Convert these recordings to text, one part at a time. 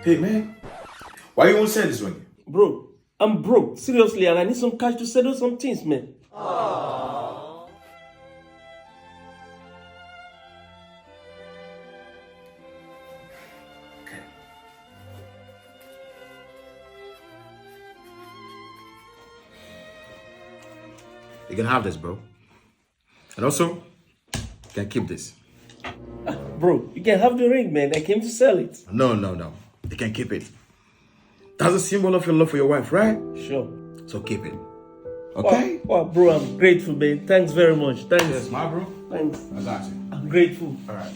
Hey man, why you won't sell this one? Bro, I'm broke, seriously, and I need some cash to settle some things, man. Okay. You can have this, bro. And also, you can keep this. Bro, you can have the ring, man. I came to sell it. No. You can keep it. That's a symbol of your love for your wife, right? Sure. So keep it. Okay? Wow, bro, I'm grateful, man. Thanks very much. Thanks. Yes, my bro. Thanks. I got you. I'm grateful. All right.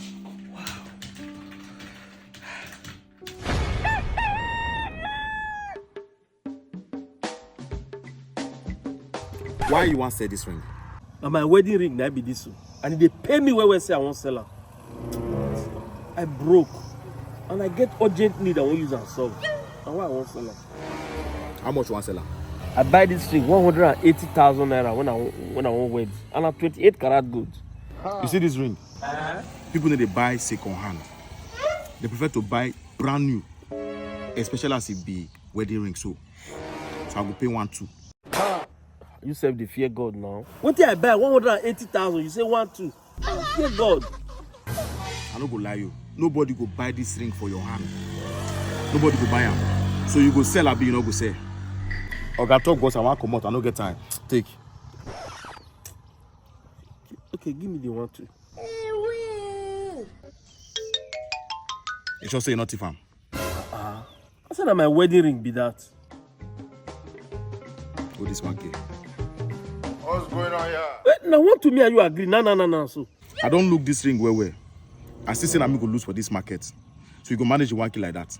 Why you want to sell this ring? And my wedding ring, now be this one. And they pay me when say I won't sell her. I broke. And I get urgent need I won't use and solve. And why I won't sell her? How much you want to sell her? I buy this ring 180,000 naira when I won't wed. And I'm 28 karat gold. You see this ring? People need to buy second hand. They prefer to buy brand new. Especially as it be wedding ring. So I will pay 1-2. You serve the fear God now. What did I buy? 180,000. You say 1-2. Fear God. I no go lie you. Nobody go buy this ring for your hand. Nobody go buy them. So you go sell abi you no go sell. Oga talk boss, I want come out. I no get time. Take. Okay, give me the 1-2. You sure say you not thief am? I said that my wedding ring be that. Oh, this 1K. What's going on here? Wait, now what to me are you agree? No. So I don't look this ring well. I still say I'm going to lose for this market. So you go manage 1K like that.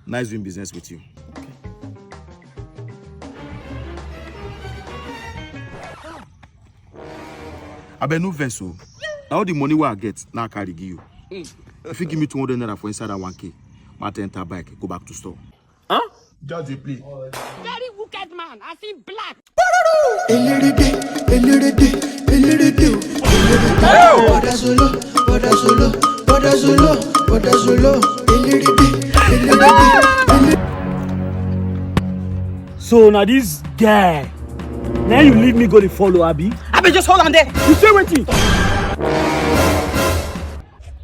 Nice doing business with you. okay. I bet no vessel. Now all the money where I get, now I carry give you. If you give me 200 naira for inside that 1K, my enter bike, go back to store. Huh? Just a play. Very wicked man. I see black. So now this guy, now you leave me go to follow Abby. Abby, just hold on there. You say wetin?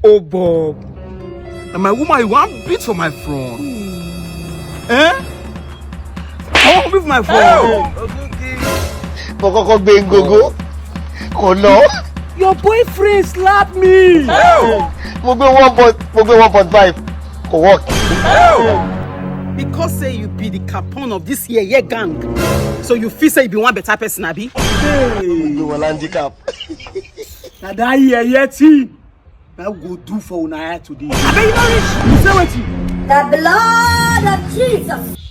Oh Bob, And my woman, you want beat for my front. Eh? I want beat for my front. Koko Bengogo. Kono. your boyfriend slapped me. Mo gbé 1.5. Ko work. Because say you be the capon of this year gang. So you feel say you be one better person, Abby? You will handicap. Na that year thing. I go do for una here today. Abby, you know rich. You say wetin? The blood of Jesus